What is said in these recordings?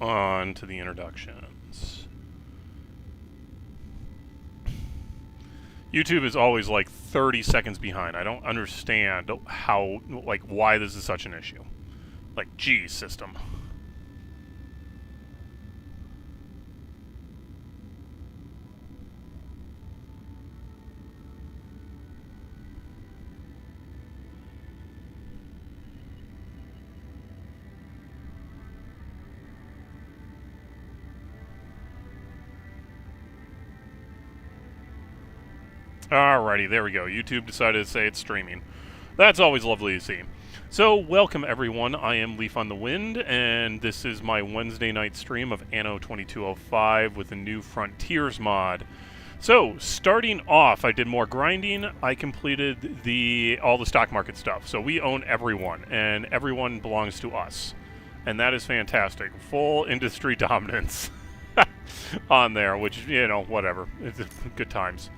on to the introductions. YouTube is always like 30 seconds behind. I don't understand how, like, why this is such an issue. Like, geez, system. Alrighty, there we go. YouTube decided to say it's streaming. That's always lovely to see. So, welcome everyone. I am Leaf on the Wind, and this is my Wednesday night stream of Anno 2205 with the new Frontiers mod. So, starting off, I did more grinding. I completed all the stock market stuff. So we own everyone, and everyone belongs to us. And that is fantastic. Full industry dominance on there, which, you know, whatever. It's good times.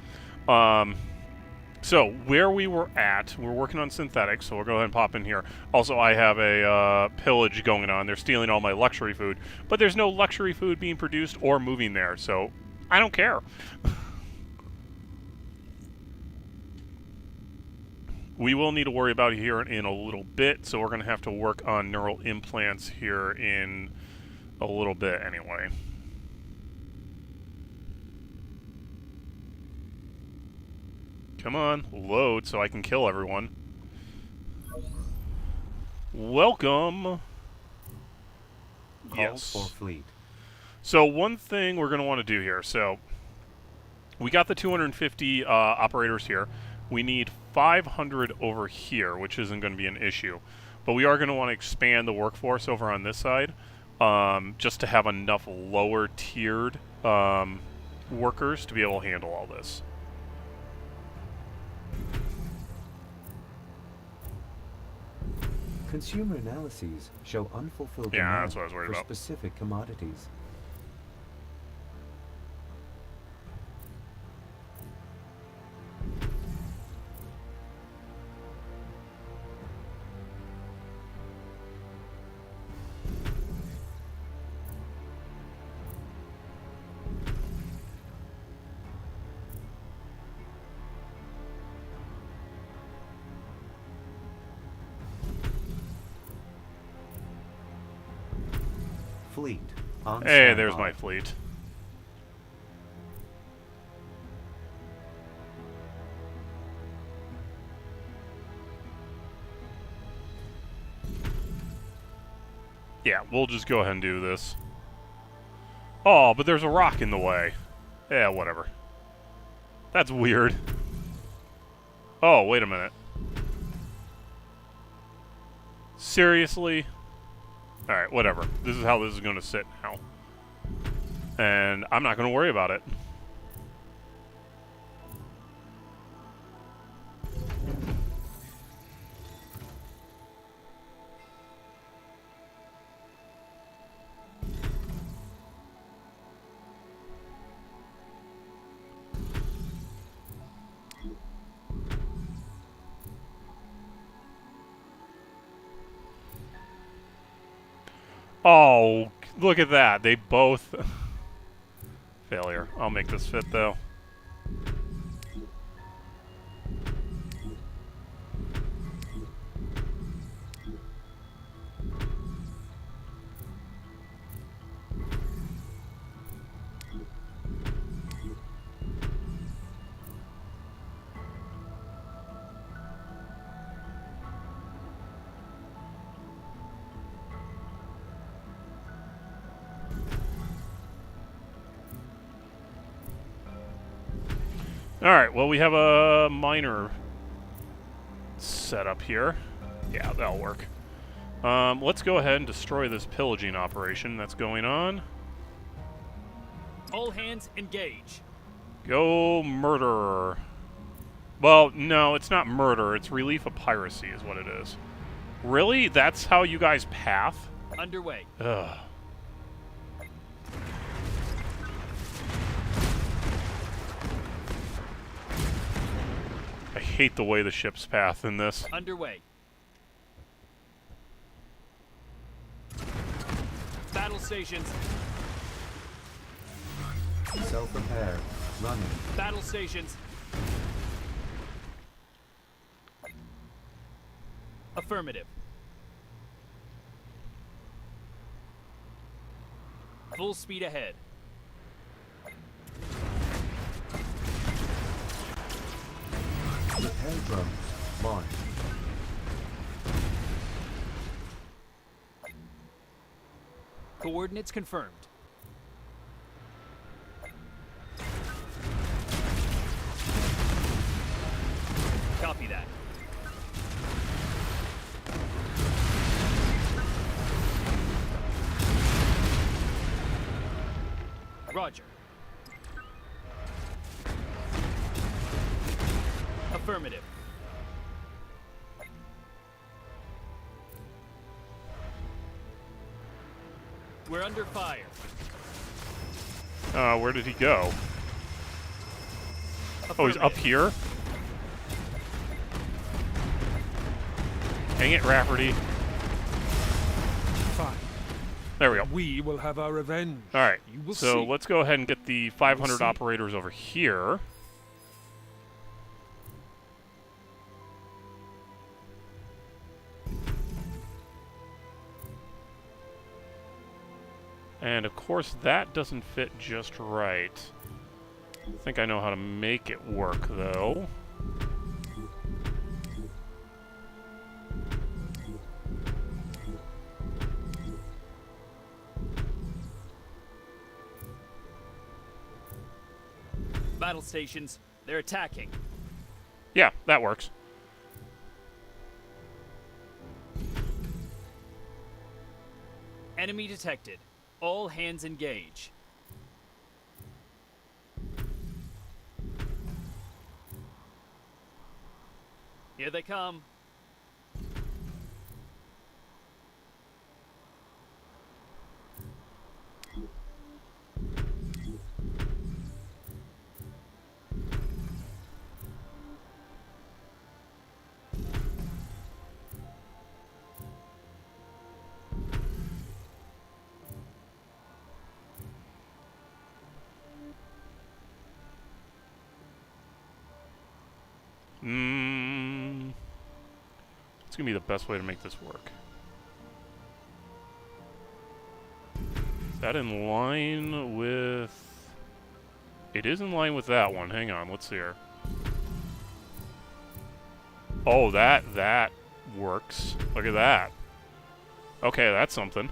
So where we were at, we're working on synthetics, so we'll go ahead and pop in here. Also, I have a pillage going on. They're stealing all my luxury food, but there's no luxury food being produced or moving there, so I don't care. We will need to worry about it here in a little bit, so we're going to have to work on neural implants here in a little bit anyway. Come on, load so I can kill everyone. Welcome. Yes. For fleet. So one thing we're going to want to do here. So we got the 250 operators here. We need 500 over here, which isn't going to be an issue. But we are going to want to expand the workforce over on this side, just to have enough lower tiered workers to be able to handle all this. Consumer analyses show unfulfilled Yeah, demand that's what I was worried for about. specific commodities. Fleet on Hey, standby. there's my fleet. Yeah, we'll just go ahead and do this. Oh, but there's a rock in the way. Yeah, whatever. That's weird. Oh, wait a minute. Seriously? Alright, whatever. This is how this is going to sit now. And I'm not going to worry about it. Oh, look at that. They both... Failure. I'll make this fit, though. Alright, well, we have a miner set up here. Yeah, that'll work. Let's go ahead and destroy this pillaging operation that's going on. All hands engage. Go murderer. Well, no, it's not murder. It's relief of piracy is what it is. Really? That's how you guys path? Underway. Ugh. I hate the way the ships path in this. Underway. Battle stations. Self-repair. Running. Battle stations. Affirmative. Full speed ahead. Repair drones. Launch. Coordinates confirmed. Copy that. Roger. Affirmative. We're under fire. Where did he go? Oh, he's up here? Hang it, Rafferty. Fine. There we go. We will have our revenge. Alright, You will so see. let's go ahead and get the 500 see. operators over here. And of course that doesn't fit just right. I think I know how to make it work though. Battle stations. They're attacking. Yeah, that works. Enemy detected. All hands engage. Here they come. It's gonna be the best way to make this work. Is that in line with... It is in line with that one. Hang on, let's see here. Oh, that works. Look at that. Okay, that's something.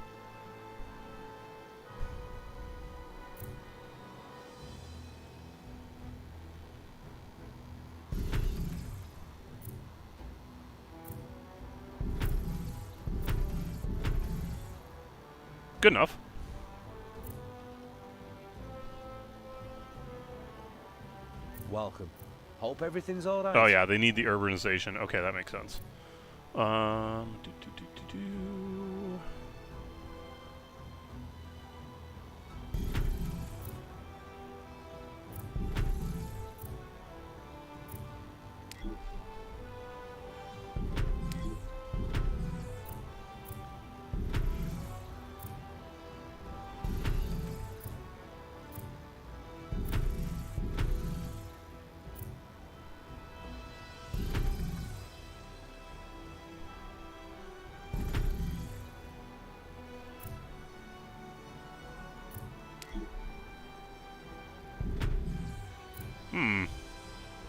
Good enough. Welcome. Hope everything's alright. Oh yeah, they need the urbanization. Okay, that makes sense. Do.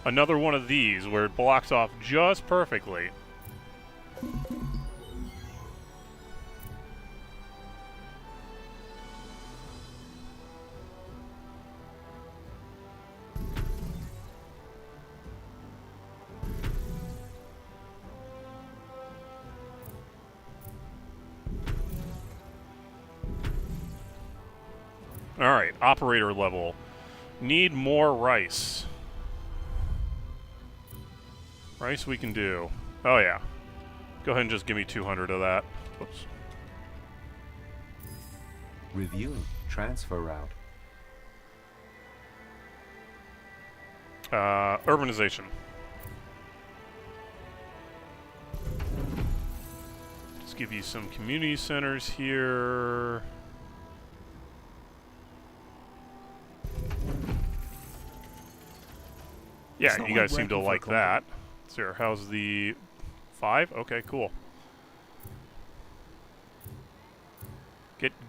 Another one of these where it blocks off just perfectly. Alright, operator level. Need more rice. Rice we can do. Oh yeah. Go ahead and just give me 200 of that. Oops. Reviewing. Transfer route. Urbanization. Just give you some community centers here. Yeah, not you like guys seem to working for a like company. that. So how's the 5? Okay, cool.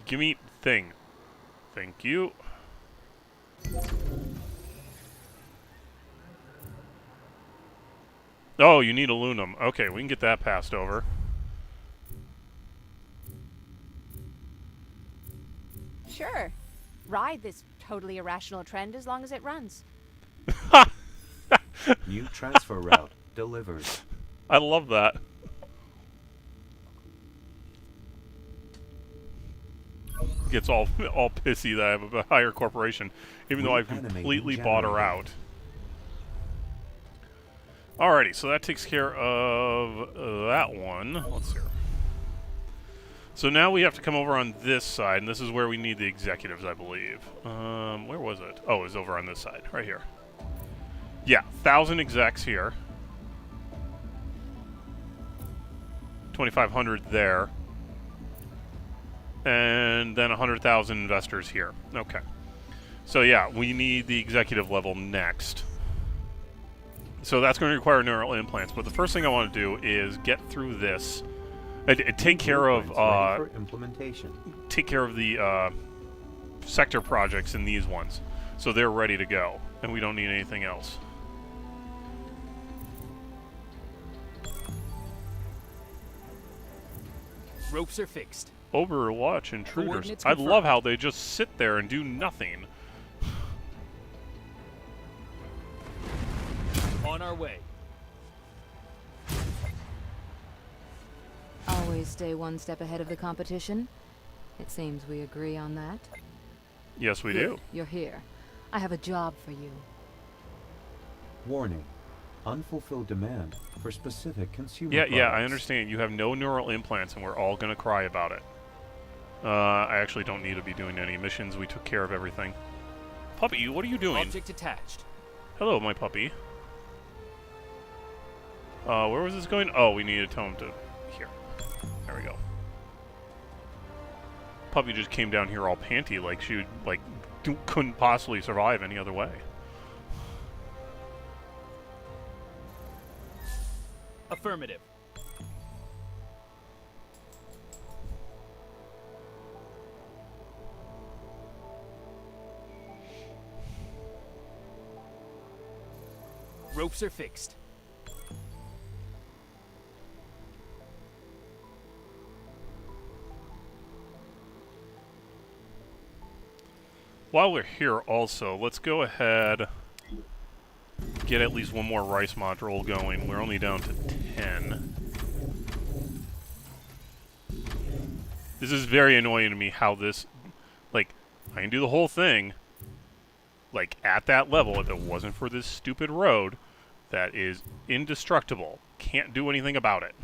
Give me thing. Thank you. Oh, you need aluminum. Okay, we can get that passed over. Sure. Ride this totally irrational trend as long as it runs. New transfer route delivered. I love that. Gets all pissy that I have a higher corporation, even though I've completely bought her out. Alrighty, so that takes care of that one. Let's see. So now we have to come over on this side, and this is where we need the executives, I believe. Where was it? Oh, it was over on this side, right here. Yeah, 1,000 execs here. 2,500 there. And then 100,000 investors here. Okay. So yeah, we need the executive level next. So that's going to require neural implants. But the first thing I want to do is get through this. Take care of Ready for implementation. take care of the sector projects in these ones, so they're ready to go, and we don't need anything else. Ropes are fixed. Overwatch intruders. Coordinates I love confirmed. how they just sit there and do nothing. On our way. Always stay one step ahead of the competition. It seems we agree on that. Yes, we Good. do. You're here. I have a job for you. Warning. Unfulfilled demand for specific consumer Yeah, products. yeah, I understand. You have no neural implants, and we're all going to cry about it. I actually don't need to be doing any missions. We took care of everything. Puppy, what are you doing? Object attached. Hello, my puppy. Where was this going? Oh, we needed to tell him to... Here. There we go. Puppy just came down here all panty, like she would, like, couldn't possibly survive any other way. Affirmative. Ropes are fixed. While we're here also, let's go ahead, get at least one more rice module going. We're only down to 10. This is very annoying to me how this, like, I can do the whole thing, like, at that level if it wasn't for this stupid road that is indestructible. Can't do anything about it.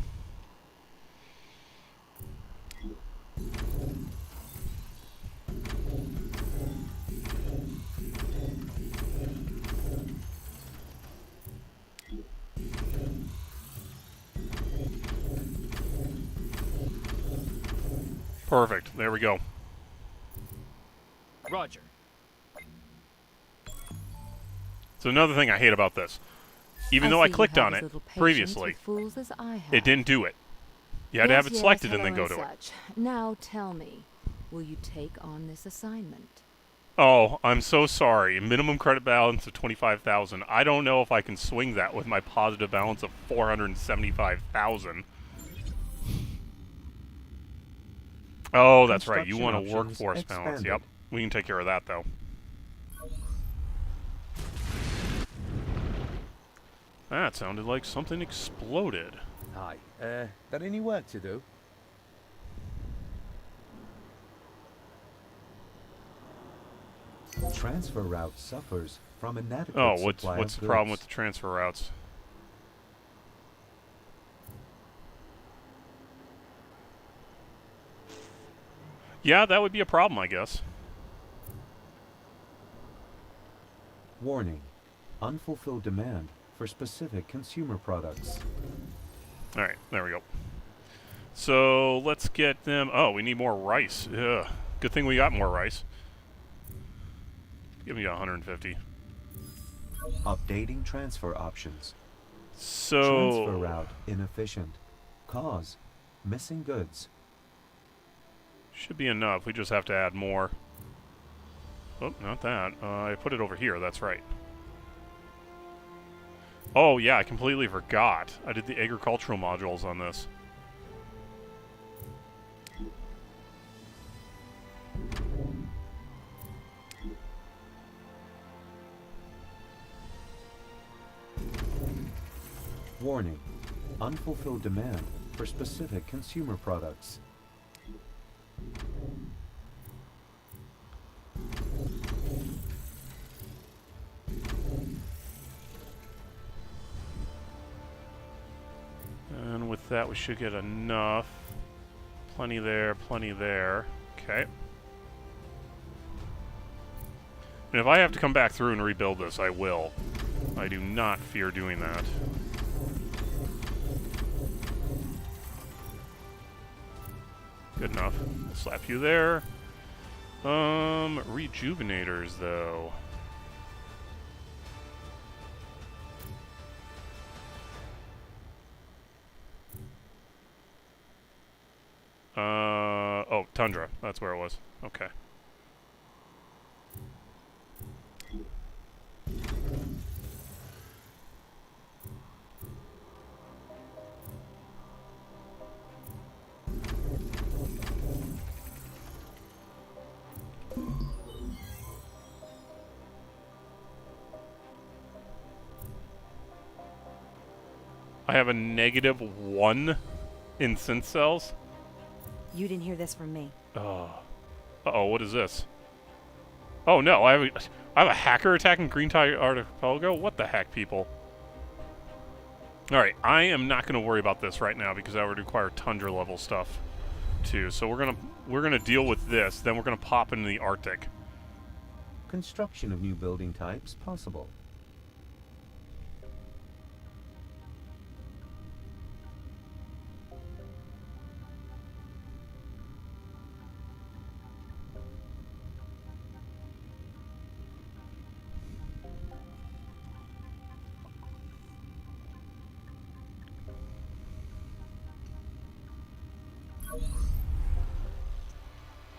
Perfect. There we go. Roger. So another thing I hate about this, even though I clicked on it previously, Fools as I have. it didn't do it. You had to have it selected and then go to it. Such. Now tell me, will you take on this assignment? Oh, I'm so sorry. Minimum credit balance of 25,000. I don't know if I can swing that with my positive balance of 475,000. Oh, that's right. You want a Construction workforce options balance. Yep. expanded. We can take care of that, though. That sounded like something exploded. Hi. Got any work to do? Transfer route suffers from inadequate Oh, supply what's of the problem goods. with the transfer routes? Yeah, that would be a problem, I guess. Warning. Unfulfilled demand for specific consumer products. Alright, there we go. So, let's get them... Oh, we need more rice. Ugh. Good thing we got more rice. Give me 150. Updating transfer options. So Transfer route inefficient. Cause missing goods. should be enough. We just have to add more. Oh, not that. I put it over here. That's right. Oh, yeah, I completely forgot. I did the agricultural modules on this. Warning. Unfulfilled demand for specific consumer products. And with that, we should get enough. Plenty there, plenty there. Okay. And if I have to come back through and rebuild this, I will. I do not fear doing that. Good enough. Slap you there. Rejuvenators, though. Oh, Tundra. That's where it was. Okay. I have a -1 in synth cells. You didn't hear this from me. Oh. Uh-oh, what is this? Oh no, I have a hacker attacking Greentide Archipelago? What the heck, people? Alright, I am not gonna worry about this right now because that would require Tundra level stuff too. So we're gonna deal with this, then we're gonna pop into the Arctic. Construction of new building types possible.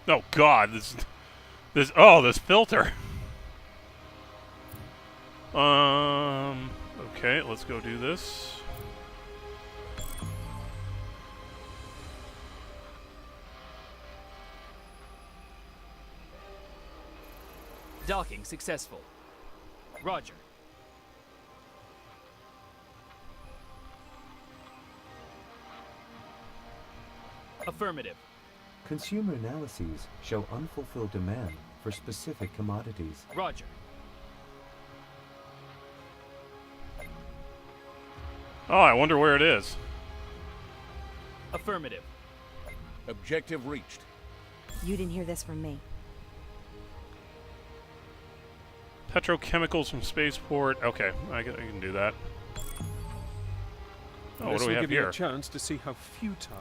Oh god, this filter. Okay, let's go do this. Docking successful. Roger. Affirmative. Consumer analyses show unfulfilled demand for specific commodities. Roger. Oh, I wonder where it is. Affirmative. Objective reached. You didn't hear this from me. Petrochemicals from Spaceport. Okay, I can do that. Oh, what This do we will have give you here? a chance to see how futile.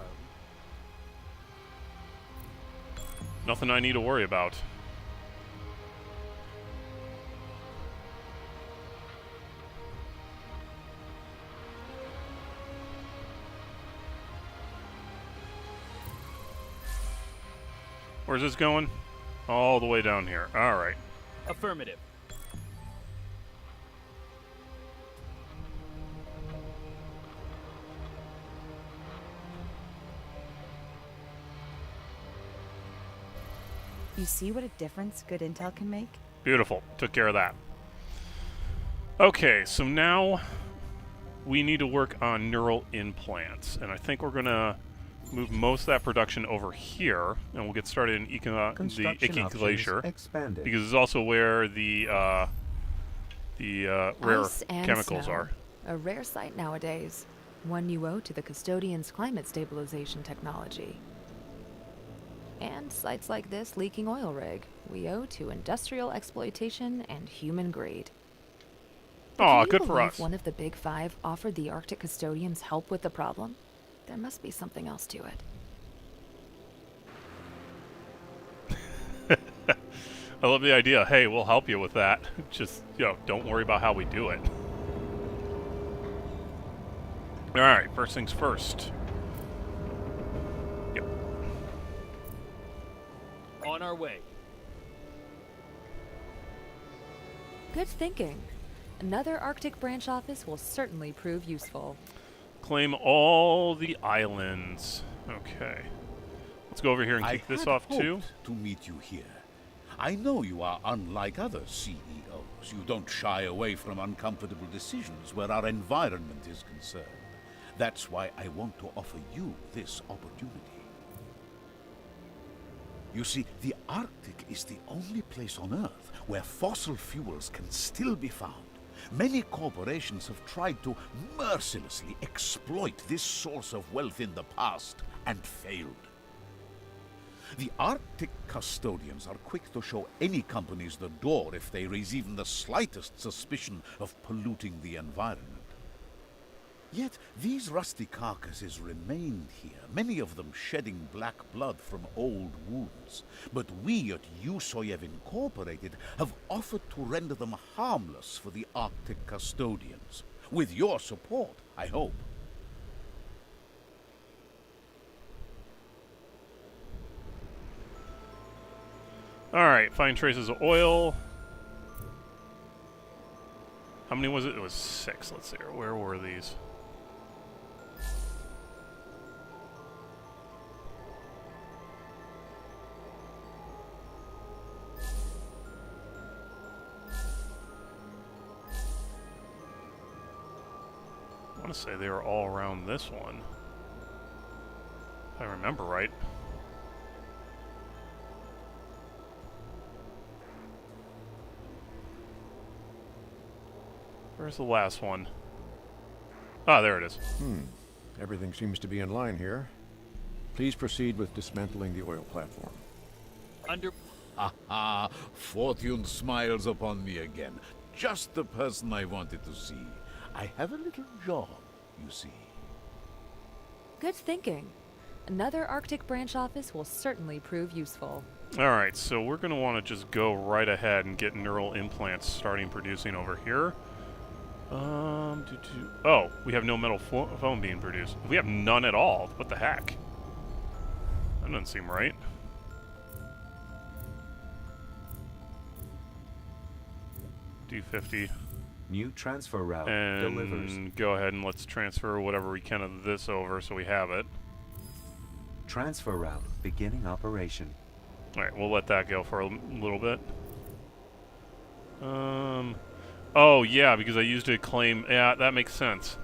Nothing I need to worry about. Where's this going? All the way down here. All right. Affirmative. You see what a difference good intel can make? Beautiful. Took care of that. Okay, so now we need to work on neural implants. And I think we're going to move most of that production over here. And we'll get started in the Construction Iki options Glacier. expanded. Because it's also where the rare Ice and chemicals snow. are. A rare sight nowadays. One you owe to the custodian's climate stabilization technology. And sites like this leaking oil rig we owe to industrial exploitation and human greed. But Aw, can you good for believe us. One of the big five offered the Arctic custodians help with the problem? There must be something else to it. I love the idea. Hey, we'll help you with that. Just, don't worry about how we do it. Alright, first things first. Yep. On our way. Good thinking. Another Arctic branch office will certainly prove useful. Claim all the islands. Okay. Let's go over here and kick this off too. To meet you here. I know you are unlike other CEOs. You don't shy away from uncomfortable decisions where our environment is concerned. That's why I want to offer you this opportunity. You see, the Arctic is the only place on Earth where fossil fuels can still be found. Many corporations have tried to mercilessly exploit this source of wealth in the past and failed. The Arctic custodians are quick to show any companies the door if they raise even the slightest suspicion of polluting the environment. Yet these rusty carcasses remained here, many of them shedding black blood from old wounds. But we at Usoyev Incorporated have offered to render them harmless for the Arctic custodians. With your support, I hope. Alright, find traces of oil. How many was it? It was 6. Let's see. Where were these? I want to say they were all around this one. If I remember right. Where's the last one? Ah, there it is. Everything seems to be in line here. Please proceed with dismantling the oil platform. Under... Ha! Fortune smiles upon me again. Just the person I wanted to see. I have a little job, you see. Good thinking. Another Arctic branch office will certainly prove useful. Alright, so we're going to want to just go right ahead and get neural implants starting producing over here. Oh, we have no metal foam being produced. We have none at all. What the heck? That doesn't seem right. D50. New transfer route And delivers. go ahead and let's transfer whatever we can of this over so we have it. Transfer route beginning operation. Alright, we'll let that go for a little bit. Oh, yeah, because I used to claim... Yeah, that makes sense.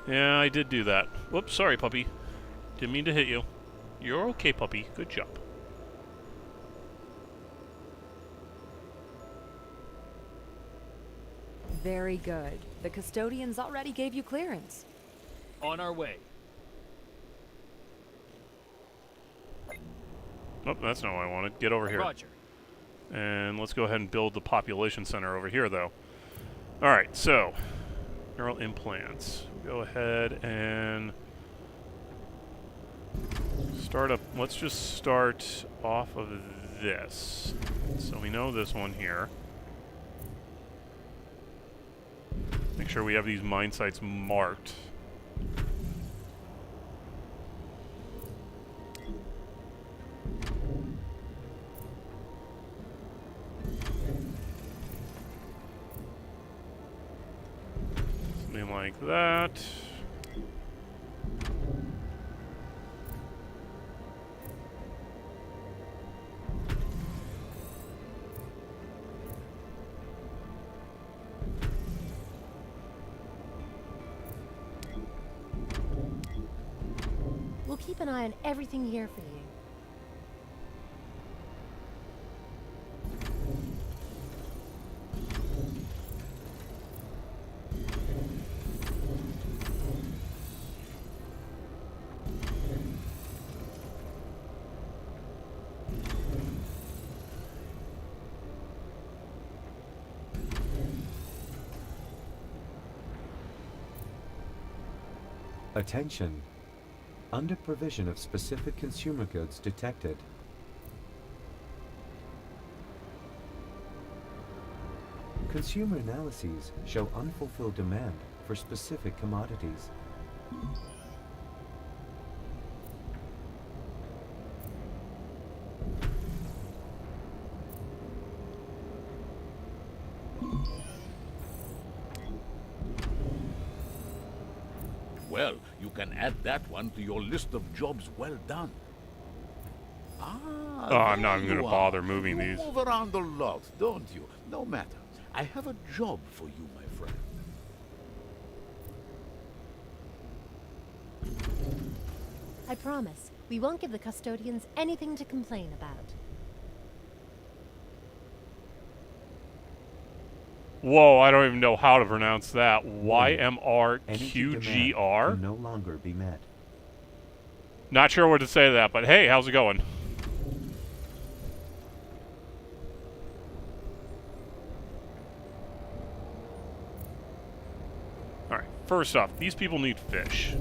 Yeah, I did do that. Whoops, sorry, puppy. Didn't mean to hit you. You're okay, puppy. Good job. Very good. The custodians already gave you clearance. On our way. Oh, that's not what I wanted. Get over here. Roger. And let's go ahead and build the population center over here, though. Alright, so... neural implants. Go ahead and... start up... let's just start off of this. So we know this one here. Make sure we have these mine sites marked. Something like that. We'll keep an eye on everything here for you. Attention. Under provision of specific consumer goods detected. Consumer analyses show unfulfilled demand for specific commodities. Well, you can add that one to your list of jobs well done. Oh, I'm not even going to bother moving you these. move around a lot, don't you? No matter. I have a job for you, my friend. I promise, we won't give the custodians anything to complain about. Whoa, I don't even know how to pronounce that. Energy demand YMRQGR? can no longer be met. Not sure what to say to that, but hey, how's it going? Alright, first off, these people need fish.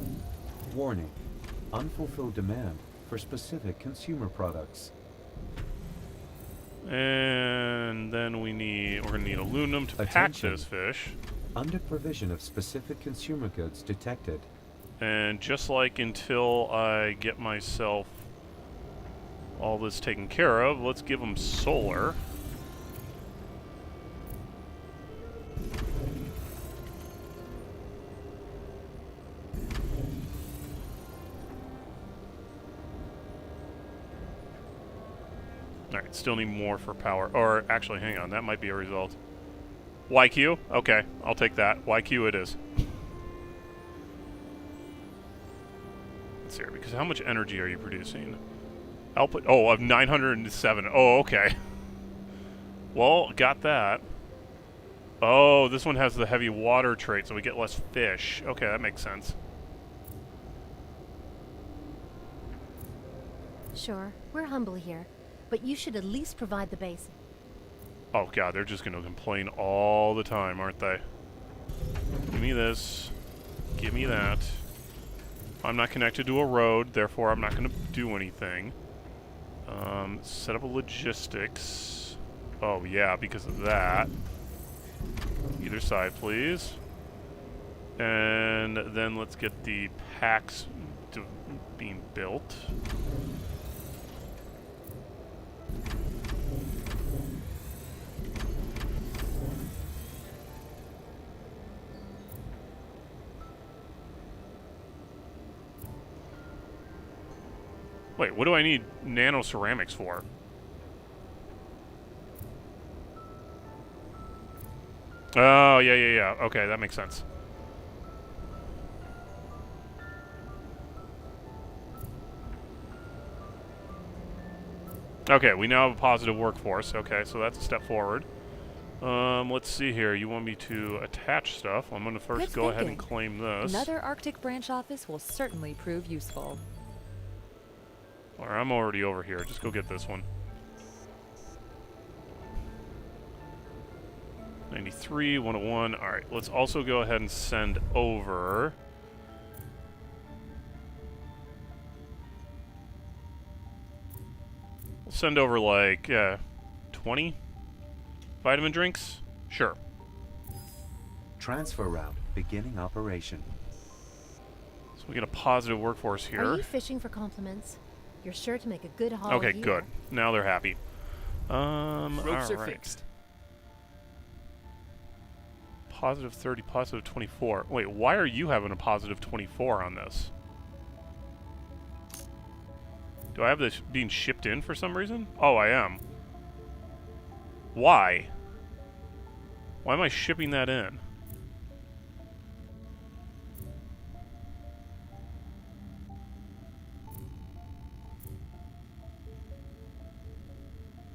Warning. Unfulfilled demand for specific consumer products. And then we're gonna need aluminum to pack Attention. those fish. Under provision of specific consumer goods detected. And just like until I get myself all this taken care of, let's give them solar. Alright, still need more for power. Or, actually, hang on, that might be a result. YQ? Okay, I'll take that. YQ it is. Let's see here, because how much energy are you producing? Output, oh, of 907. Oh, okay. Well, got that. Oh, this one has the heavy water trait, so we get less fish. Okay, that makes sense. Sure, we're humble here, but you should at least provide the basics. Oh god, they're just going to complain all the time, aren't they? Give me this. Give me that. I'm not connected to a road, therefore I'm not going to do anything. Set up a logistics. Oh yeah, because of that. Either side, please. And then let's get the packs being built. Wait, what do I need nano ceramics for? Oh, yeah. Okay, that makes sense. Okay, we now have a positive workforce. Okay, so that's a step forward. Let's see here. You want me to attach stuff? I'm going to first go ahead and claim this. Another Arctic branch office will certainly prove useful. Or I'm already over here. Just go get this one. 93, 101. Alright, let's also go ahead and send over... We'll send over like 20 vitamin drinks? Sure. Transfer route beginning operation. So we get a positive workforce here. Are you fishing for compliments? You're sure to make a good haul Okay, here. good. Now they're happy. Ropes are alright. fixed. Positive 30, positive 24. Wait, why are you having a positive 24 on this? Do I have this being shipped in for some reason? Oh, I am. Why? Why am I shipping that in?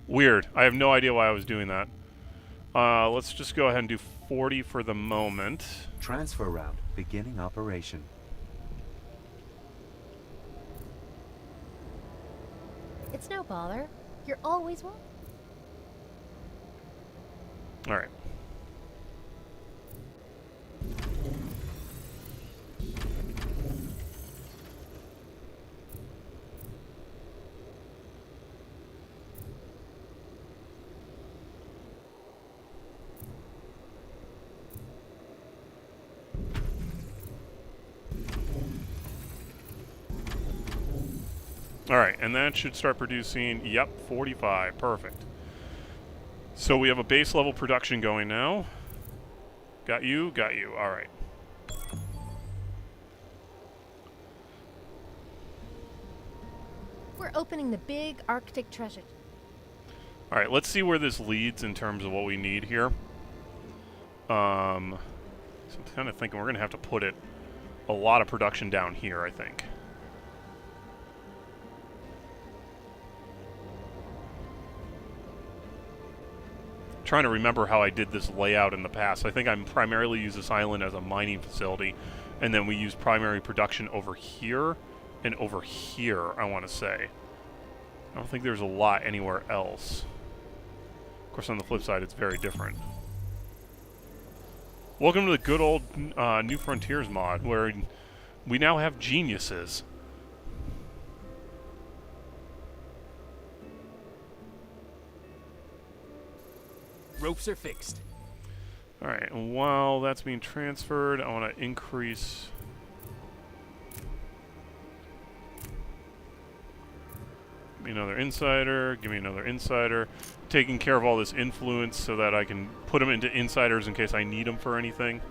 Weird. I have no idea why I was doing that. Let's just go ahead and do 40 for the moment. Transfer route beginning operation. It's no bother. You're always welcome. Alright. Alright, and that should start producing, yep, 45. Perfect. So we have a base level production going now. Got you, got you. Alright. We're opening the big Arctic treasure. Alright, let's see where this leads in terms of what we need here. So I'm kind of thinking we're going to have to put it a lot of production down here, I think. Trying to remember how I did this layout in the past. I think I primarily use this island as a mining facility, and then we use primary production over here and over here, I want to say. I don't think there's a lot anywhere else. Of course, on the flip side, it's very different. Welcome to the good old New Frontiers mod, where we now have geniuses. Ropes are fixed. Alright, and while that's being transferred, I want to increase... Give me another insider, give me another insider. Taking care of all this influence so that I can put them into insiders in case I need them for anything.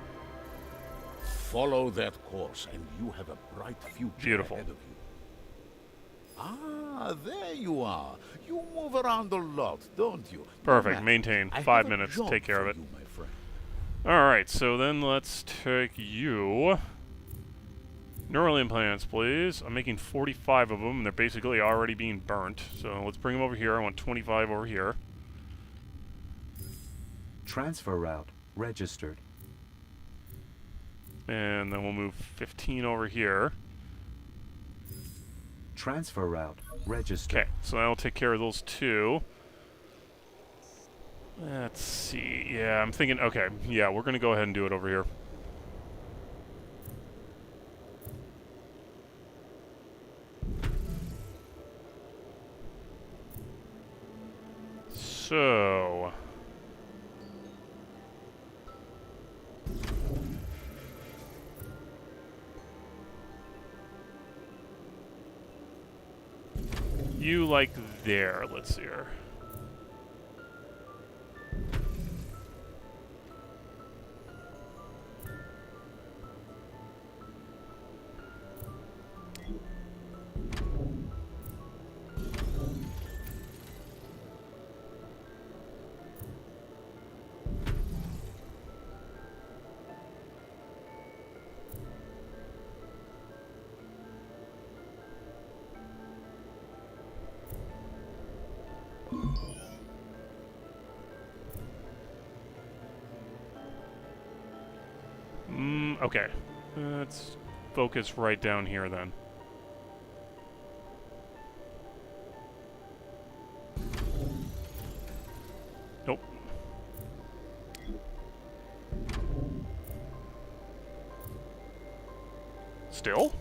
Follow that course, and you have a bright future Beautiful. ahead of you. Ah, there you are. You move around a lot, don't you? Perfect. Now, Maintain. I 5 have a minutes. job Take care for of it. you, my friend. Alright, so then let's take you. Neural implants, please. I'm making 45 of them, and they're basically already being burnt. So let's bring them over here. I want 25 over here. Transfer route registered. And then we'll move 15 over here. Transfer route registered. Okay, so that'll take care of those two. Let's see. Yeah, I'm thinking, okay, yeah, we're going to go ahead and do it over here. So... You like there, let's see here. Okay. Let's focus right down here then. Nope. Still?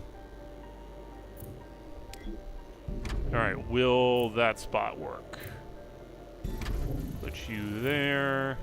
Alright, will that spot work? Put you there.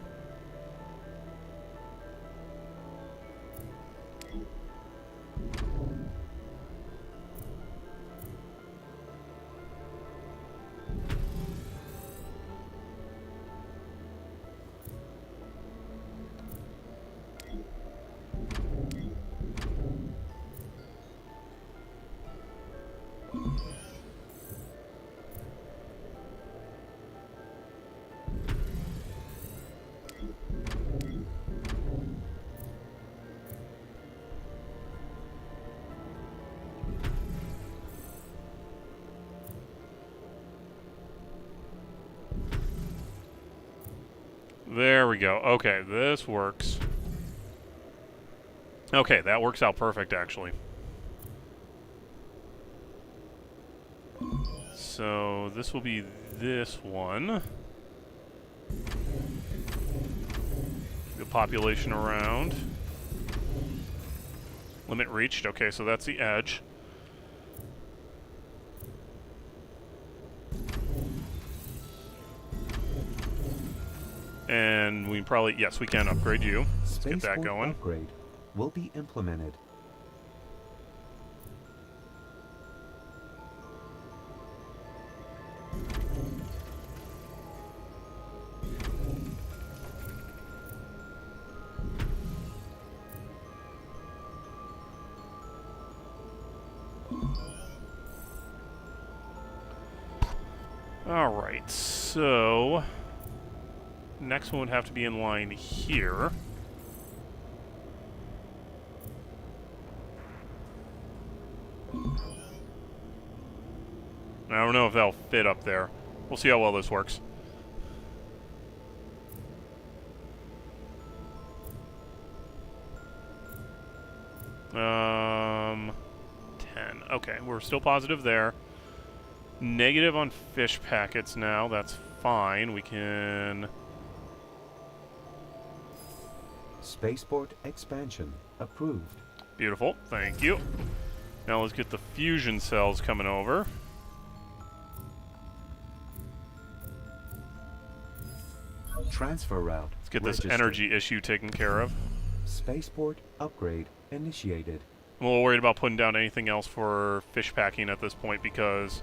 There we go. Okay, this works. Okay, that works out perfect, actually. So, this will be this one. The population around. Limit reached. Okay, so that's the edge. And we probably, yes, we can upgrade you. Let's get that going. Upgrade will be implemented. Alright, so... next one would have to be in line here. I don't know if that'll fit up there. We'll see how well this works. Um, 10. Okay, we're still positive there. Negative on fish packets now. That's fine. We can... Spaceport expansion approved. Beautiful. Thank you. Now let's get the fusion cells coming over. Transfer route. Let's get this registered. energy issue taken care of. Spaceport upgrade initiated. I'm a little worried about putting down anything else for fish packing at this point because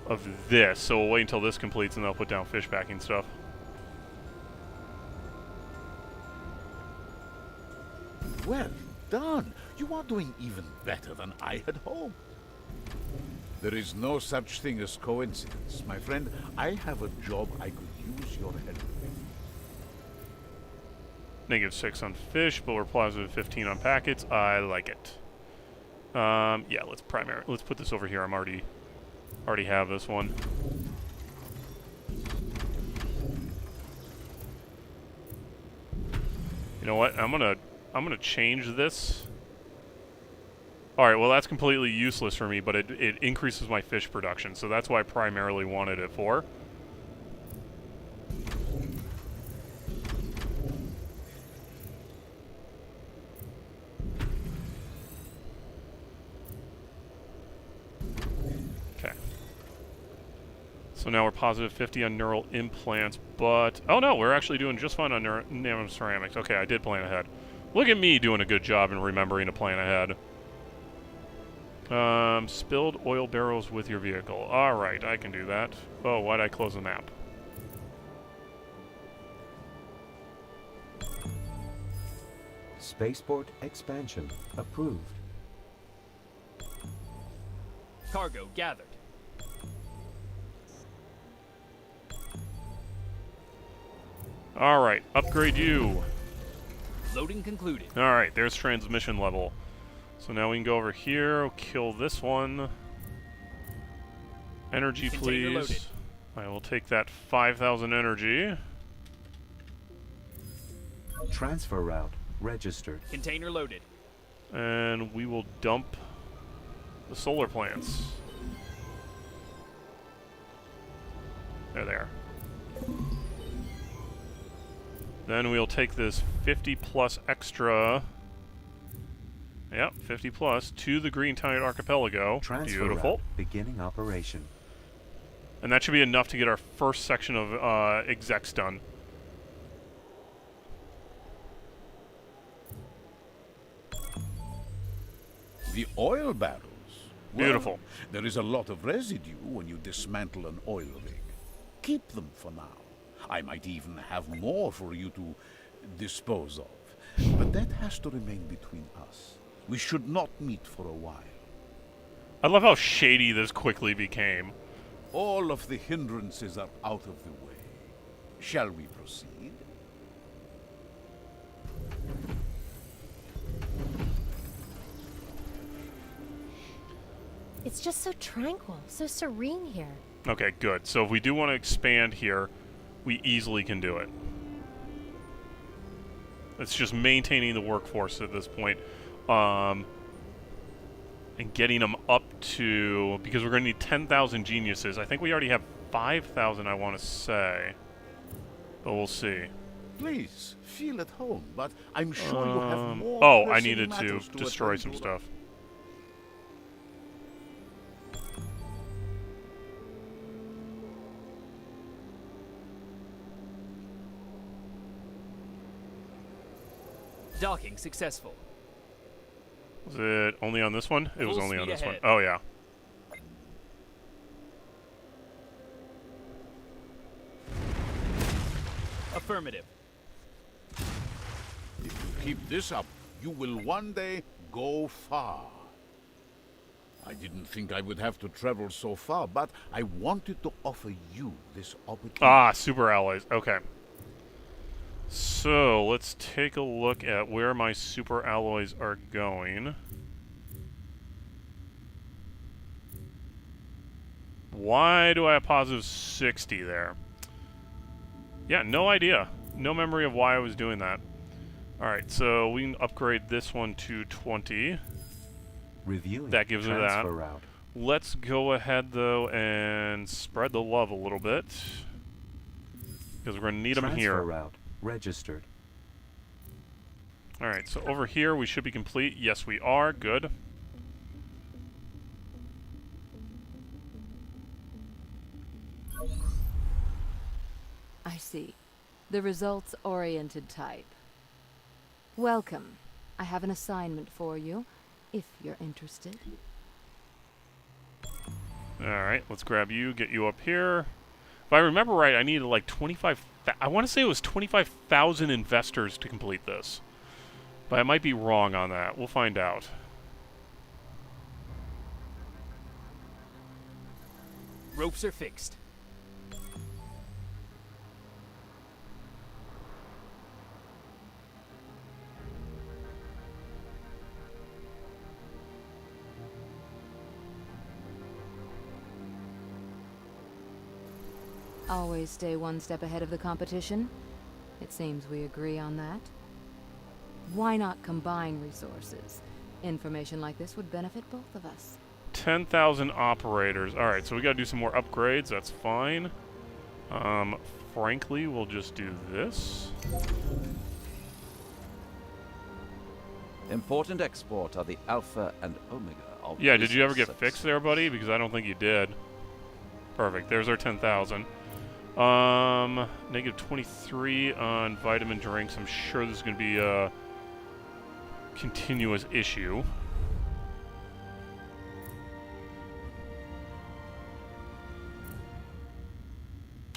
of this. So we'll wait until this completes and then I'll put down fish packing stuff. Well done. You are doing even better than I had hoped. There is no such thing as coincidence. My friend, I have a job I could use your help with. -6 on fish, but we're positive 15 on packets. I like it. Yeah, let's put this over here. I'm already have this one. You know what? I'm gonna change this. All right. Well, that's completely useless for me, but it increases my fish production, so that's why I primarily wanted it for. So now we're positive 50 on neural implants, but... oh no, we're actually doing just fine on nanoceramics. Okay, I did plan ahead. Look at me doing a good job in remembering to plan ahead. Spilled oil barrels with your vehicle. Alright, I can do that. Oh, why'd I close the map? Spaceport expansion approved. Cargo gathered. Alright, upgrade you. Loading concluded. Alright, there's transmission level. So now we can go over here, kill this one. Energy, Container loaded. please. I will take that 5,000 energy. Transfer route registered. Container loaded. And we will dump the solar plants. There they are. Then we'll take this 50 plus extra. Yep, 50 plus to the Greentide Archipelago. Transfer Beautiful. route beginning operation. And that should be enough to get our first section of execs done. The oil barrels. Beautiful. Well, there is a lot of residue when you dismantle an oil rig. Keep them for now. I might even have more for you to dispose of. But that has to remain between us. We should not meet for a while. I love how shady this quickly became. All of the hindrances are out of the way. Shall we proceed? It's just so tranquil, so serene here. Okay, good. So if we do want to expand here, we easily can do it. It's just maintaining the workforce at this point. And getting them up to... because we're going to need 10,000 geniuses. I think we already have 5,000, I want to say. But we'll see. Please, feel at home, but I'm sure you have more oh, I pressing needed to matters destroy attend some to. stuff. Docking successful. Was it only on this one? It was Full only on speed this one. ahead. Oh, yeah. Affirmative. If you keep this up, you will one day go far. I didn't think I would have to travel so far, but I wanted to offer you this opportunity. Ah, super alloys. Okay. So, let's take a look at where my super alloys are going. Why do I have positive 60 there? Yeah, no idea. No memory of why I was doing that. Alright, so we can upgrade this one to 20. Reviewing That gives me that. transfer route. Let's go ahead, though, and spread the love a little bit. Because we're going to need them Transfer here. route registered. Alright, so over here we should be complete. Yes, we are. Good. I see. The results-oriented type. Welcome. I have an assignment for you, if you're interested. Alright, let's grab you, get you up here. If I remember right, I needed like 25... I want to say it was 25,000 investors to complete this. But I might be wrong on that. We'll find out. Ropes are fixed. Always stay one step ahead of the competition. It seems we agree on that. Why not combine resources? Information like this would benefit both of us. 10,000 operators. Alright, so we gotta do some more upgrades. That's fine. Frankly, we'll just do this. Important export are the alpha and omega of Yeah, did you ever get resource fixed there, buddy? Because I don't think you did. Perfect. There's our 10,000. Negative 23 on vitamin drinks. I'm sure this is going to be a continuous issue.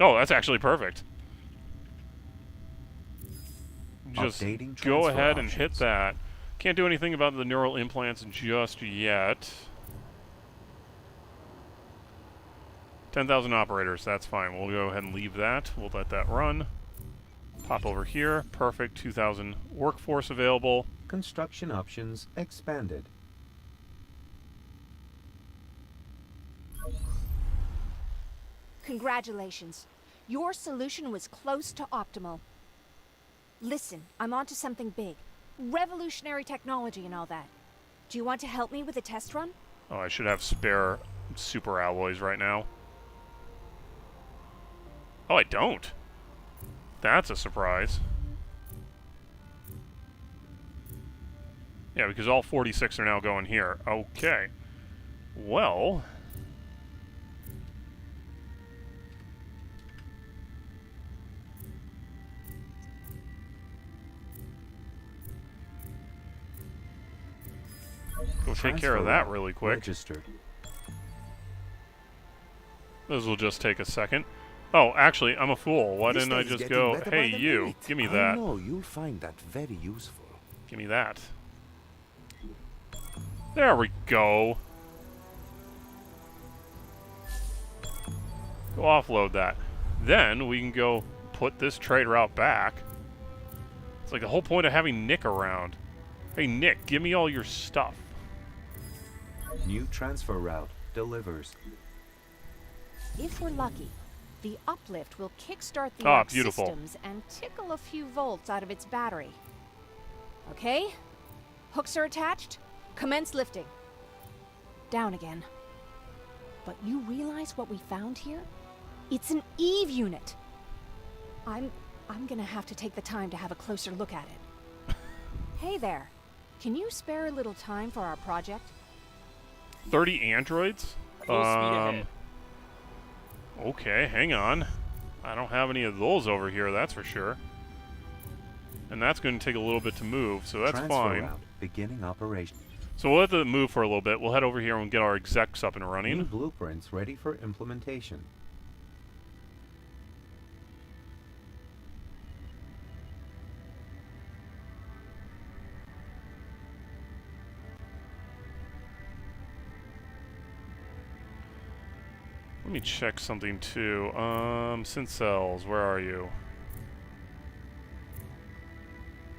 Oh, that's actually perfect. Just Updating go transfer ahead and hit options. that. Can't do anything about the neural implants just yet. 10,000 operators, that's fine. We'll go ahead and leave that. We'll let that run. Pop over here. Perfect. 2,000 workforce available. Construction options expanded. Congratulations. Your solution was close to optimal. Listen, I'm onto something big. Revolutionary technology and all that. Do you want to help me with a test run? Oh, I should have spare super alloys right now. Oh, I don't. That's a surprise. Yeah, because all 46 are now going here. Okay. Well... go take care of that really quick. Registered. This will just take a second. Oh, actually, I'm a fool. Why This didn't I day is just getting go, better by hey, the you, minute. give me I that. know, you'll find that very useful. Give me that. There we go. Go offload that. Then we can go put this trade route back. It's like the whole point of having Nick around. Hey, Nick, give me all your stuff. New transfer route delivers. If we're lucky, the uplift will kickstart the Ah, arc beautiful. systems and tickle a few volts out of its battery. Okay? Hooks are attached. Commence lifting. Down again. But you realize what we found here? It's an Eve unit. I'm gonna have to take the time to have a closer look at it. Hey there. Can you spare a little time for our project? 30 androids? Full speed ahead. Okay, hang on. I don't have any of those over here, that's for sure. And that's going to take a little bit to move, so that's Transfer fine. route beginning operation. So we'll let them move for a little bit. We'll head over here and get our execs up and New running. blueprints ready for implementation. Let me check something too. Synth cells, where are you?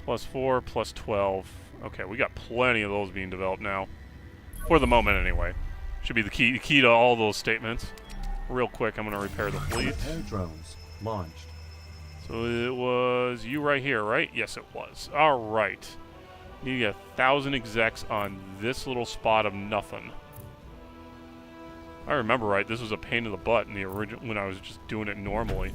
+4, +12. Okay, we got plenty of those being developed now. For the moment, anyway. Should be the key to all those statements. Real quick, I'm going to repair the fleet. Repair drones launched. So it was you right here, right? Yes, it was. All right. Need 1,000 execs on this little spot of nothing. I remember right, this was a pain in the butt in the original when I was just doing it normally.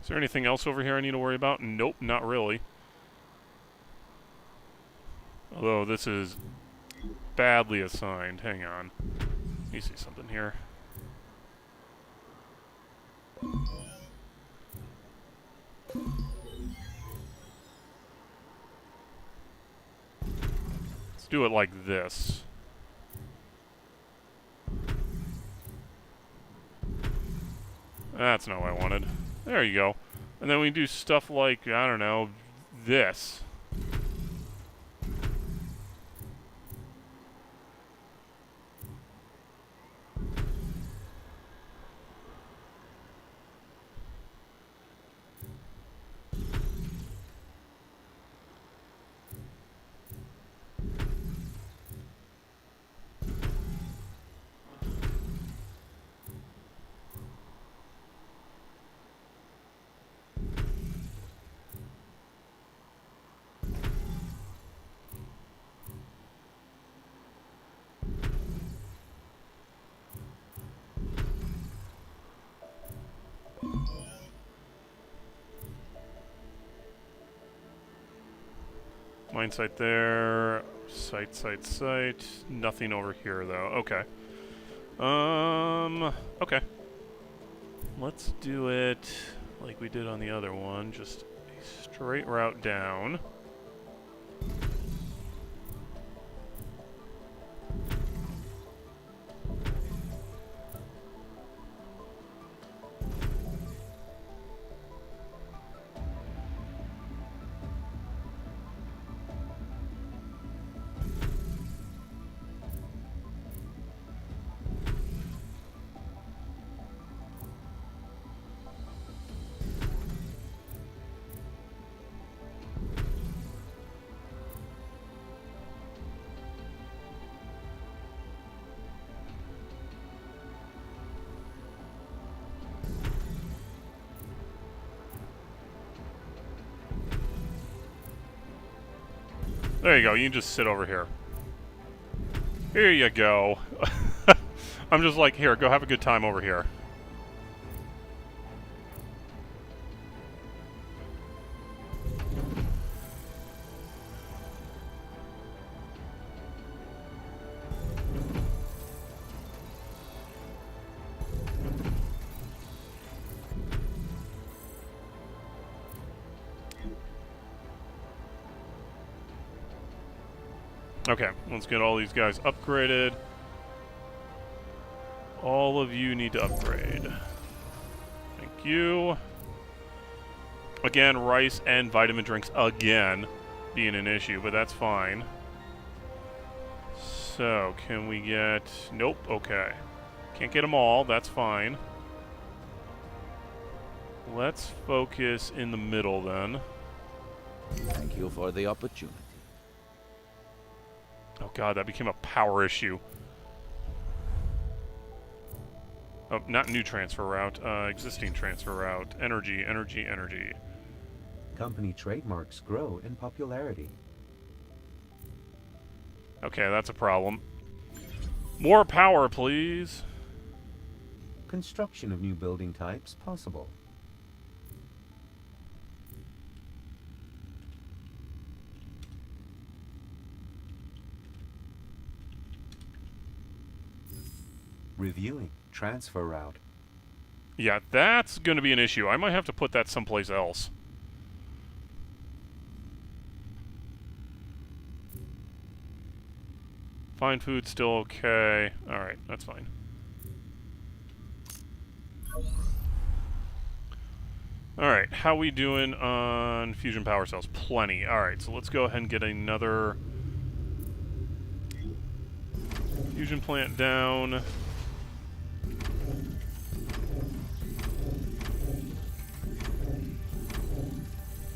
Is there anything else over here I need to worry about? Nope, not really. Although this is badly assigned. Hang on. Let me see something here. Let's do it like this. That's not what I wanted. There you go. And then we do stuff like, I don't know, this. Mine site there. Site. Nothing over here, though. Okay. Okay. Let's do it like we did on the other one. Just a straight route down. There you go. You can just sit over here. Here you go. I'm just like, here, go have a good time over here. Okay, let's get all these guys upgraded. All of you need to upgrade. Thank you. Again, rice and vitamin drinks again being an issue, but that's fine. So, can we get... Nope, okay. Can't get them all, that's fine. Let's focus in the middle then. Thank you for the opportunity. Oh god, that became a power issue. Oh, not new transfer route. Existing transfer route. Energy, energy, energy. Company trademarks grow in popularity. Okay, that's a problem. More power, please. Construction of new building types possible. Reviewing transfer route. Yeah, that's going to be an issue. I might have to put that someplace else. Fine food still okay. Alright, that's fine. Alright, how we doing on fusion power cells? Plenty. Alright, so let's go ahead and get another fusion plant down.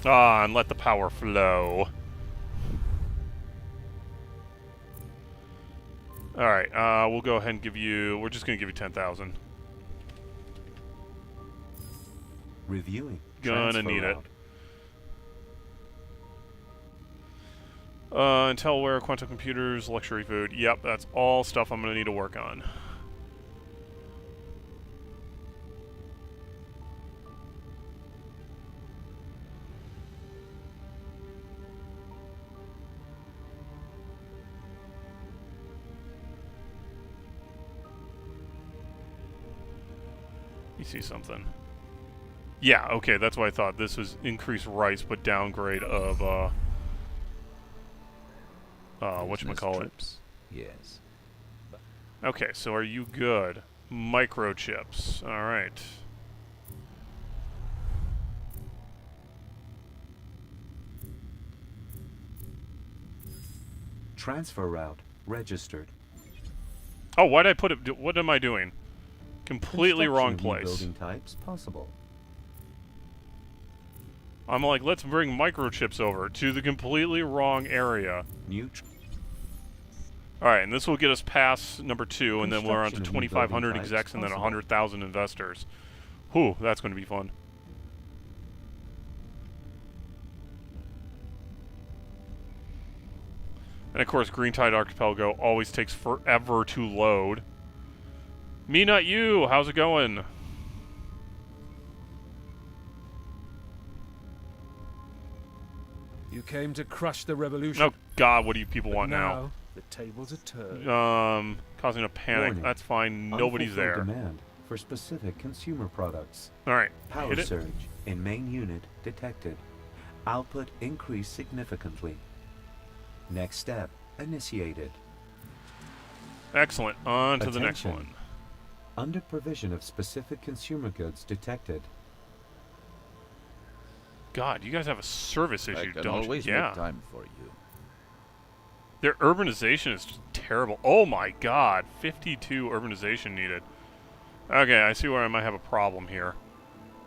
Ah, and let the power flow. Alright, we'll go ahead and give you... We're just going to give you 10,000. Reviewing. Gonna need it. Route. Intelware, quantum computers, luxury food. Yep, that's all stuff I'm going to need to work on. You see something. Yeah, okay, that's what I thought. This was increased rice, but downgrade of, whatchamacallit. Yes. Okay, so are you good? Microchips. Alright. Transfer route registered. Oh, why'd I put it... What am I doing? Completely wrong Construction of new place. building types possible. I'm like, let's bring microchips over to the completely wrong area. New Alright, and this will get us past number 2, and then we're on to Construction of new 2,500 building execs types and then possible. 100,000 investors. Whew, that's going to be fun. And of course, Greentide Archipelago always takes forever to load. Me, not you! How's it going? You came to crush the revolution. Oh god, what do you people but want now? The tables are turned. Causing a panic. Warning. That's fine. Nobody's Unfulfilled there. Demand for specific consumer products. Alright, Power hit it. surge in main unit detected. Output increased significantly. Next step initiated. Excellent. On to the next Attention. one. Under provision of specific consumer goods detected. God, you guys have a service I issue, can don't always you? Yeah. make time for you. Their urbanization is just terrible. Oh my god, 52 urbanization needed. Okay, I see where I might have a problem here.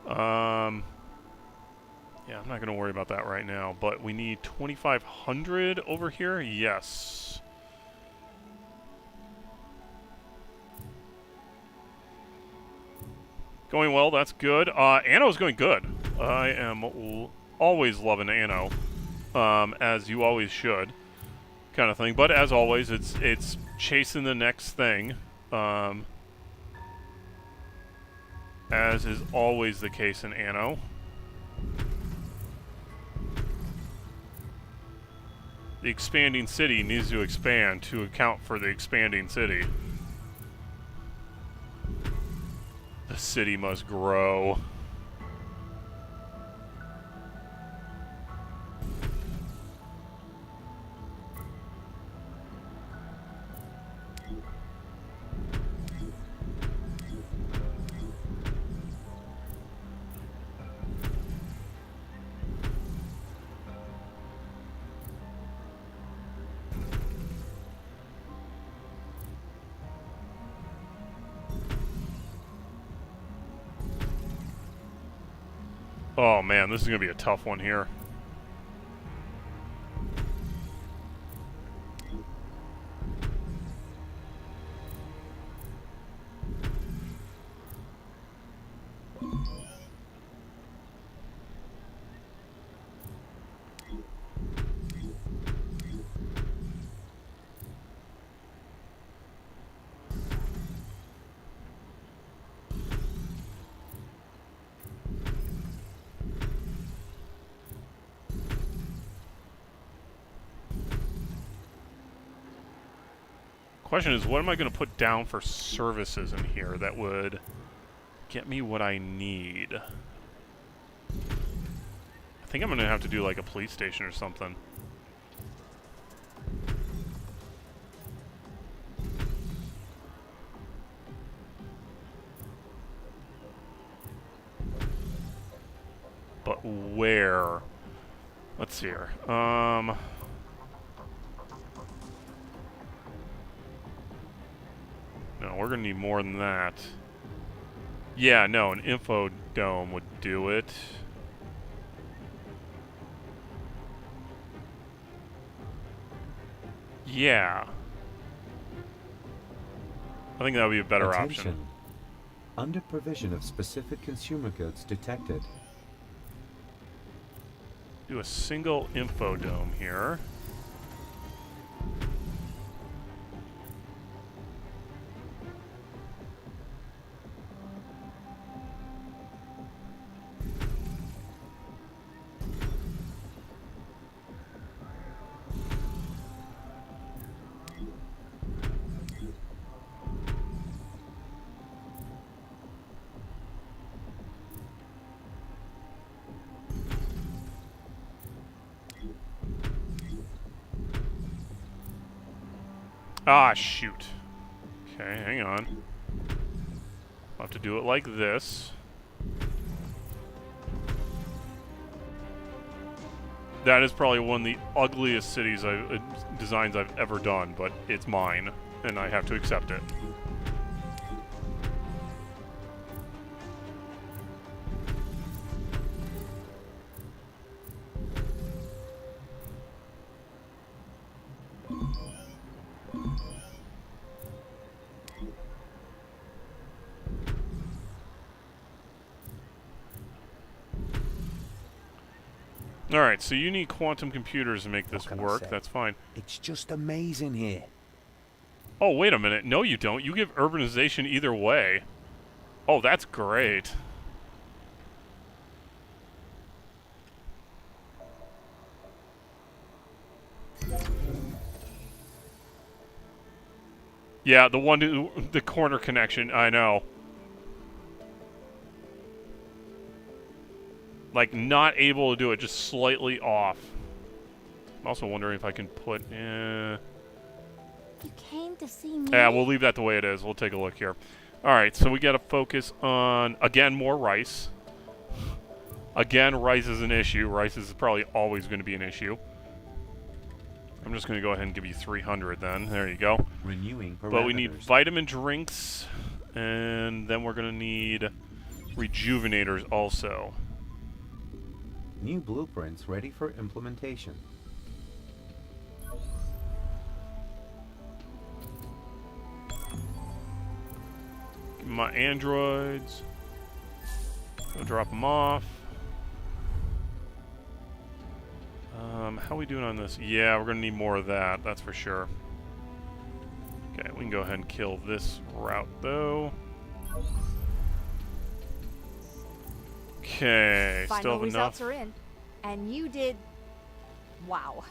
Yeah, I'm not going to worry about that right now, but we need 2,500 over here? Yes. Going well, that's good. Anno's going good. I am always loving Anno, as you always should, kind of thing. But as always, it's chasing the next thing, as is always the case in Anno. The expanding city needs to expand to account for the expanding city. The city must grow. Oh man, this is going to be a tough one here. Question is, what am I going to put down for services in here that would get me what I need? I think I'm going to have to do like a police station or something. But where? Let's see here. No, we're gonna need more than that. Yeah, no, an info dome would do it. Yeah. I think that would be a better Attention. option. Under provision of specific consumer goods detected. Do a single info dome here. Ah, shoot. Okay, hang on. I'll have to do it like this. That is probably one of the ugliest cities designs I've ever done, but it's mine, and I have to accept it. Alright, so you need quantum computers to make this work. That's fine. It's just amazing here. Oh, wait a minute. No, you don't. You give urbanization either way. Oh, that's great. Yeah, the corner connection, I know. Like, not able to do it, just slightly off. I'm also wondering if I can put... You came to see me? Yeah, we'll leave that the way it is. We'll take a look here. Alright, so we got to focus on, again, more rice. Again, rice is an issue. Rice is probably always going to be an issue. I'm just going to go ahead and give you 300 then. There you go. Renewing parameters. But we need vitamin drinks, and then we're going to need rejuvenators also. New blueprints ready for implementation. My androids. I'll drop them off. How are we doing on this? Yeah, we're gonna need more of that, that's for sure. Okay, we can go ahead and kill this route though. Okay, still Final have results enough. are in, and you did. Wow.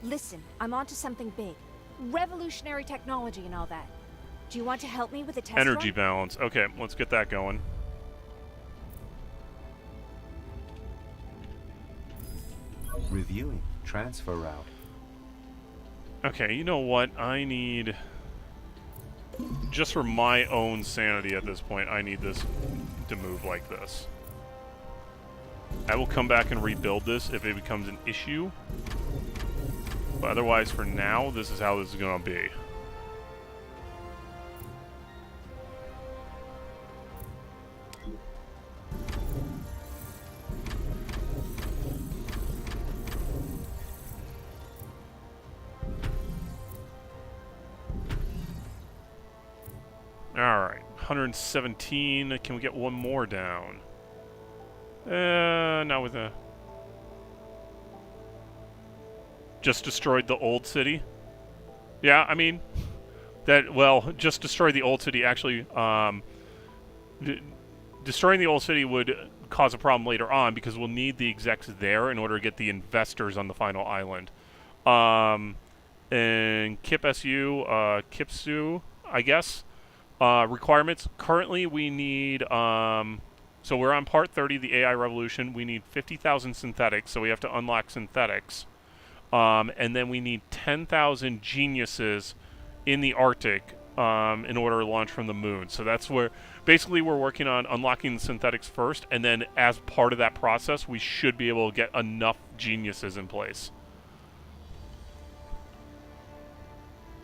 Listen, I'm onto something big, revolutionary technology and all that. Do you want to help me with a test Energy run? balance. Okay, let's get that going. Reviewing transfer route. Okay, you know what? I need... Just for my own sanity at this point, I need this to move like this. I will come back and rebuild this if it becomes an issue. But otherwise, for now, this is how this is going to be. Alright, 117. Can we get one more down? Not with a... Just destroyed the old city? Yeah, I mean... That, well, just destroy the old city actually... destroying the old city would cause a problem later on because we'll need the execs there in order to get the investors on the final island. And KIP-SU, KIP-SU, I guess. Requirements. Currently, we need... so we're on part 30, the AI revolution. We need 50,000 synthetics, so we have to unlock synthetics. And then we need 10,000 geniuses in the Arctic in order to launch from the moon. So that's where... Basically, we're working on unlocking the synthetics first, and then as part of that process, we should be able to get enough geniuses in place.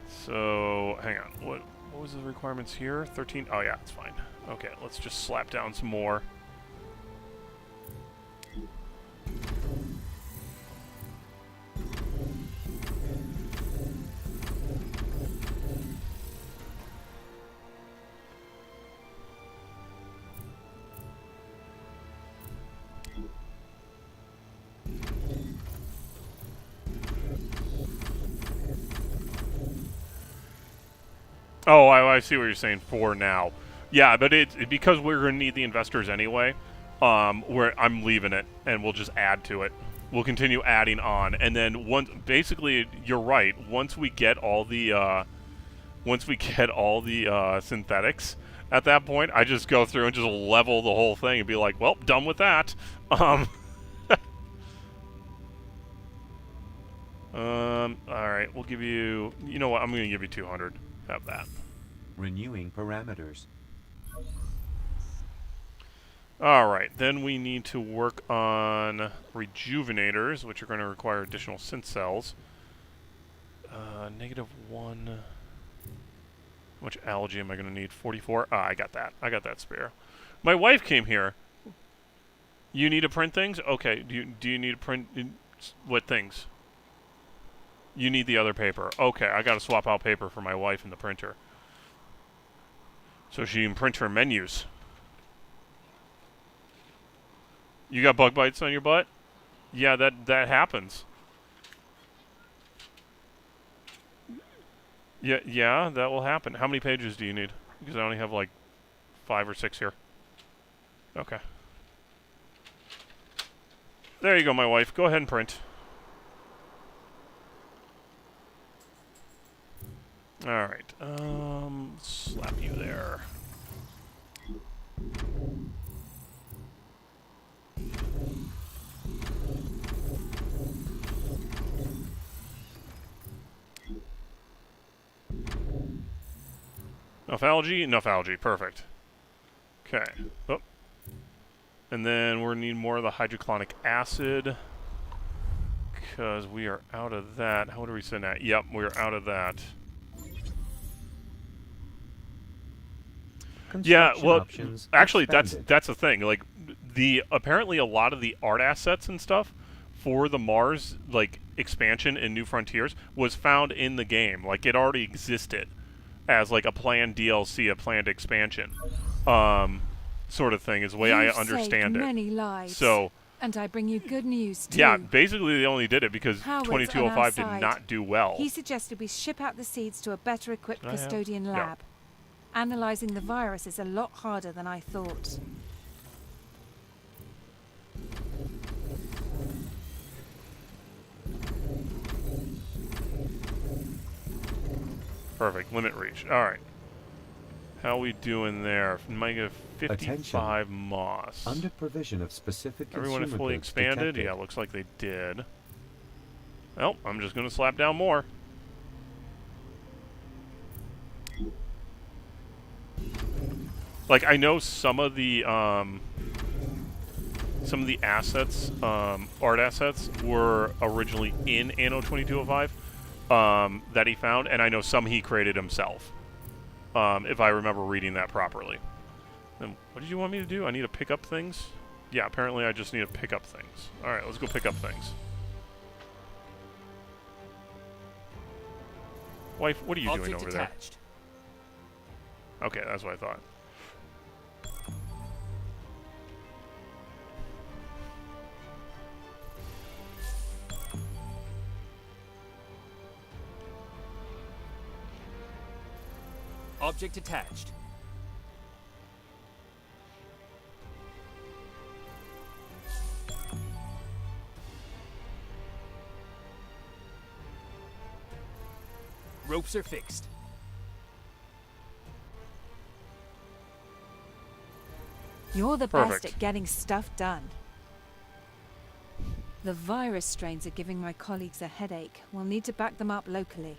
So, hang on. What was the requirements here? 13? Oh, yeah, it's fine. Okay, let's just slap down some more. Oh, I see what you're saying for now. Yeah, but because we're going to need the investors anyway, I'm leaving it, and we'll just add to it. We'll continue adding on, and then basically, you're right. Once we get all the synthetics, at that point, I just go through and just level the whole thing and be like, well, done with that. All right, we'll give you. You know what? I'm going to give you 200. Have that. Renewing parameters. Alright, then we need to work on rejuvenators, which are going to require additional synth cells. -1. How much algae am I going to need? 44? Ah, I got that. I got that spare. My wife came here. You need to print things? Okay, do you need to print... what things? You need the other paper. Okay, I gotta swap out paper for my wife in the printer. So she can print her menus. You got bug bites on your butt? Yeah, that happens. Yeah, that will happen. How many pages do you need? Because I only have like 5 or 6 here. Okay. There you go, my wife. Go ahead and print. Alright, slap you there. Enough algae? Enough algae, perfect. Okay. Oh. And then we're going to need more of the hydrochloric acid. Because we are out of that. What are we sitting at? Yep, we're out of that. Yeah, well, actually, that's the thing. Like, apparently a lot of the art assets and stuff for the Mars like expansion in New Frontiers was found in the game. Like, it already existed as like a planned DLC, a planned expansion, sort of thing. Is the way I understand it. Many lives. So, and I bring you good news too. Yeah, basically they only did it because 2205 did not do well. He suggested we ship out the seeds to a better equipped custodian lab. Yeah. Analyzing the virus is a lot harder than I thought. Perfect. Limit reach. All right. How we doing there? Might get 55 moss. Under provision of specific Everyone consumer fully goods expanded? detected. Yeah, looks like they did. Well, I'm just going to slap down more. Like, I know some of the assets, art assets, were originally in Anno 2205 that he found, and I know some he created himself, if I remember reading that properly. Then what did you want me to do? I need to pick up things? Yeah, apparently I just need to pick up things. Alright, let's go pick up things. Wife, what are you doing over there? Okay, that's what I thought. Object attached. Ropes are fixed. You're the Perfect. best at getting stuff done. The virus strains are giving my colleagues a headache. We'll need to back them up locally.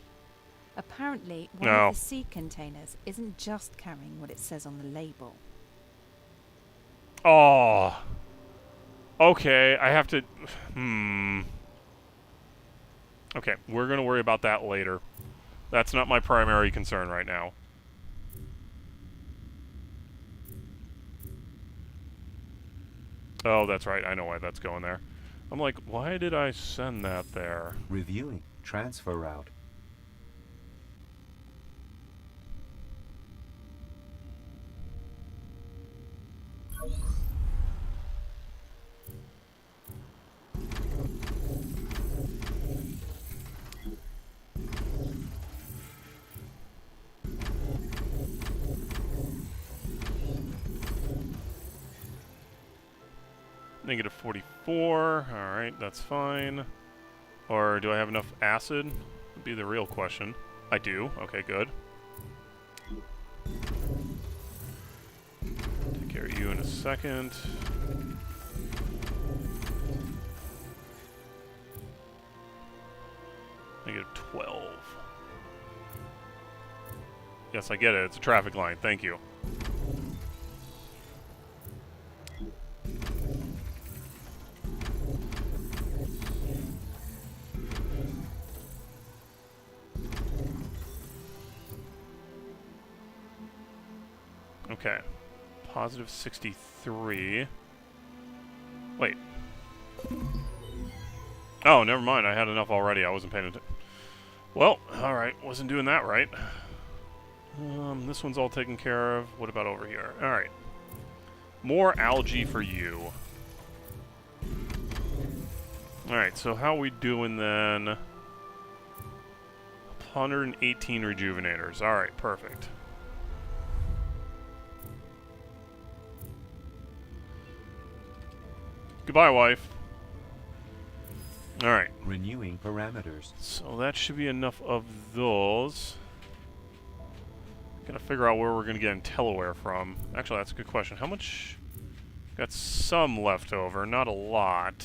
Apparently, one No. of the seed containers isn't just carrying what it says on the label. Oh. Okay, I have to... Okay, we're going to worry about that later. That's not my primary concern right now. Oh, that's right. I know why that's going there. I'm like, why did I send that there? Reviewing transfer route. Negative 44. Alright, that's fine. Or do I have enough acid? Would be the real question. I do. Okay, good. Take care of you in a second. Negative 12. Yes, I get it. It's a traffic light. Thank you. Okay. Positive 63. Wait. Oh, never mind. I had enough already. I wasn't paying attention. Well, alright. Wasn't doing that right. This one's all taken care of. What about over here? Alright. More algae for you. Alright, so how we doing then? 118 rejuvenators. Alright, perfect. Goodbye, wife. Alright. Renewing parameters. So that should be enough of those. Gotta figure out where we're gonna get Intellaware from. Actually, that's a good question. How much? Got some left over, not a lot.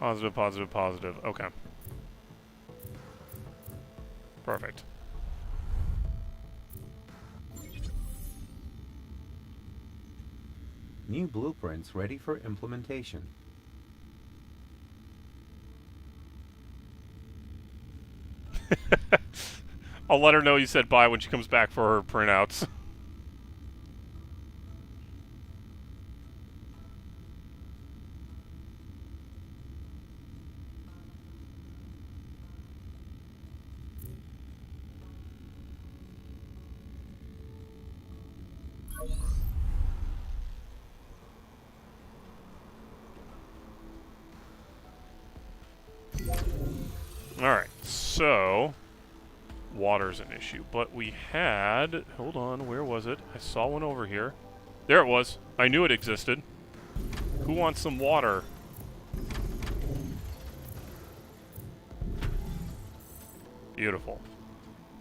Positive, positive, positive. Okay. Perfect. New blueprints ready for implementation. I'll let her know you said bye when she comes back for her printouts. Alright, so water's an issue, but we had, hold on, where was it? I saw one over here. There it was. I knew it existed. Who wants some water? Beautiful.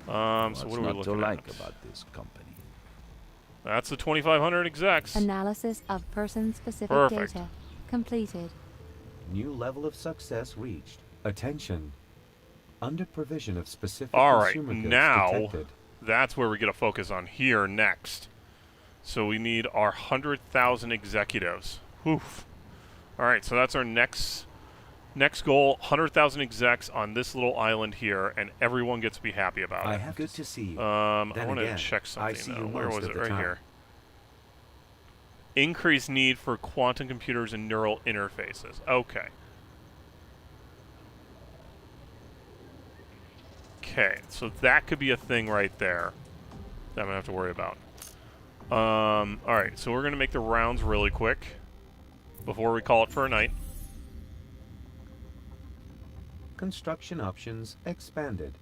So what are we What's not to looking like at? about this company? That's the 2,500 execs. Analysis of person-specific Perfect. data completed. New level of success reached. Attention. Under provision of specific Alright, consumer goods now detected. that's where we get a focus on here next. So we need our 100,000 executives. Oof. Alright, so that's our next goal, 100,000 execs on this little island here, and everyone gets to be happy about I it. have good to see you. I Then want to again, check I something see though. you Where most was of it? the Right time. here. Increased need for quantum computers and neural interfaces. Okay. Okay, so that could be a thing right there that I'm going to have to worry about. Alright, so we're going to make the rounds really quick before we call it for a night. Construction options expanded.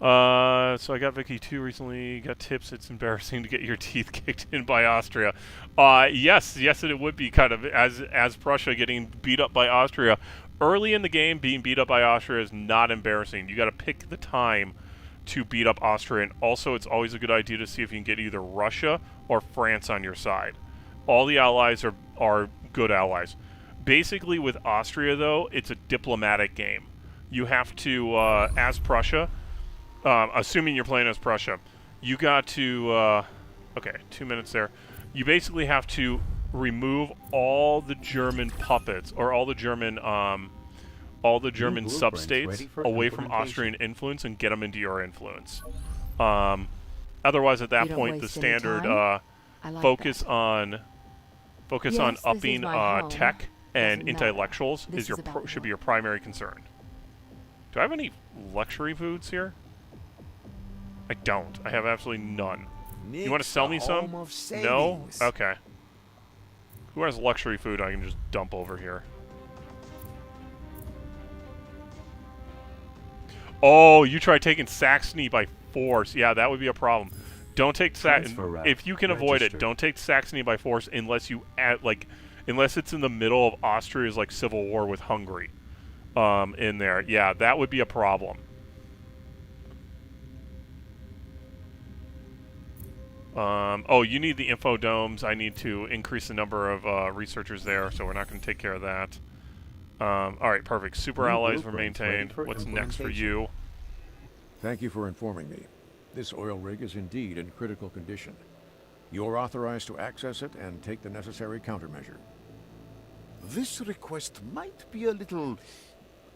So I got Vicky 2 recently. Got tips. It's embarrassing to get your teeth kicked in by Austria. Yes, it would be kind of as Prussia getting beat up by Austria. Early in the game, being beat up by Austria is not embarrassing. You got to pick the time to beat up Austria, and also it's always a good idea to see if you can get either Russia or France on your side. All the allies are good allies. Basically, with Austria, though, it's a diplomatic game. You have to, as Prussia, assuming you're playing as Prussia, you got to, okay, 2 minutes there. You basically have to remove all the German puppets, or all the German sub-states away from Austrian influence and get them into your influence. Otherwise, at that point, the standard focus on upping tech and intellectuals is should be your primary concern. Do I have any luxury foods here? I don't. I have absolutely none. You want to sell me some? No? Okay. Who has luxury food I can just dump over here? Oh, you try taking Saxony by force. Yeah, that would be a problem. Don't take Saxony. If you can avoid it, don't take Saxony by force unless you unless it's in the middle of Austria's civil war with Hungary. In there. Yeah, that would be a problem. Oh, you need the info domes. I need to increase the number of researchers there, so we're not going to take care of that. Alright, perfect. Super allies were maintained. What's next for you? Thank you for informing me. This oil rig is indeed in critical condition. You're authorized to access it and take the necessary countermeasure. This request might be a little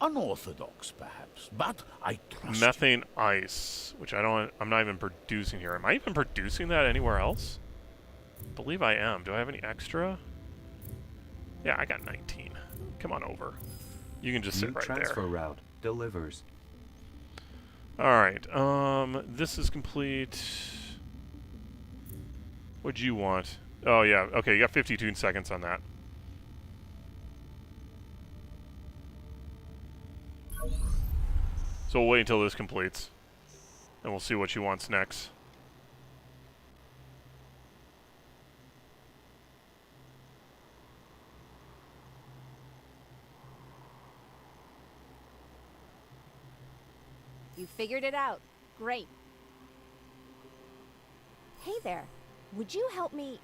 unorthodox, perhaps, but I trust Methane ice, which I'm not even producing here. Am I even producing that anywhere else? I believe I am. Do I have any extra? Yeah, I got 19. Come on over. You can just sit right there. Transfer route delivers. Alright, this is complete. What'd you want? Oh, yeah. Okay, you got 52 seconds on that. So we'll wait until this completes. And we'll see what she wants next. You figured it out. Great. Hey there. Would you help me,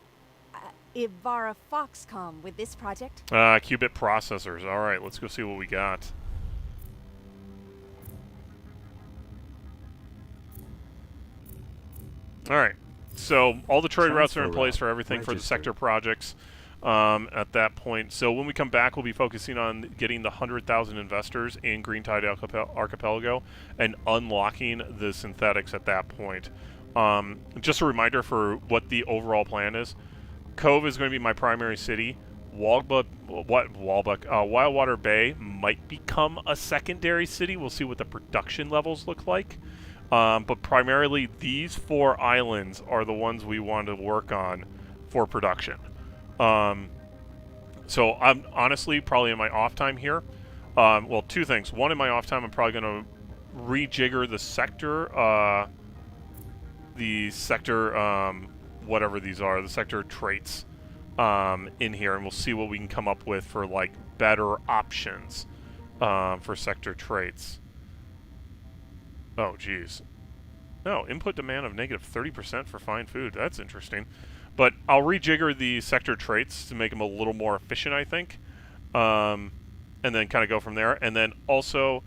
Ivara Foxcom, with this project? Qubit processors. Alright, let's go see what we got. Alright, so all the trade routes are in place for everything for the sector projects at that point. So when we come back, we'll be focusing on getting the 100,000 investors in Greentide Archipelago and unlocking the synthetics at that point. Just a reminder for what the overall plan is. Cove is going to be my primary city. Wildwater Bay might become a secondary city. We'll see what the production levels look like. But primarily, these 4 islands are the ones we want to work on for production. So I'm honestly probably in my off time here. Well, 2 things. One, in my off time, I'm probably going to rejigger the sector, whatever these are, the sector traits in here, and we'll see what we can come up with for better options for sector traits. Oh, geez. No, input demand of negative 30% for fine food. That's interesting. But I'll rejigger the sector traits to make them a little more efficient, I think. And then kind of go from there. And then also,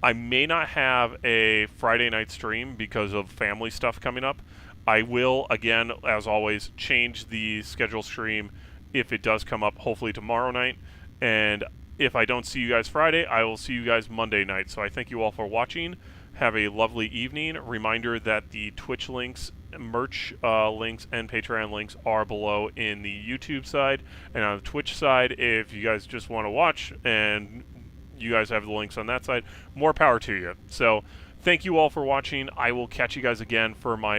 I may not have a Friday night stream because of family stuff coming up. I will, again, as always, change the schedule stream if it does come up, hopefully tomorrow night. And if I don't see you guys Friday, I will see you guys Monday night. So I thank you all for watching. Have a lovely evening. Reminder that the Twitch links, merch links, and Patreon links are below in the YouTube side. And on the Twitch side, if you guys just want to watch and you guys have the links on that side, more power to you. So thank you all for watching. I will catch you guys again for my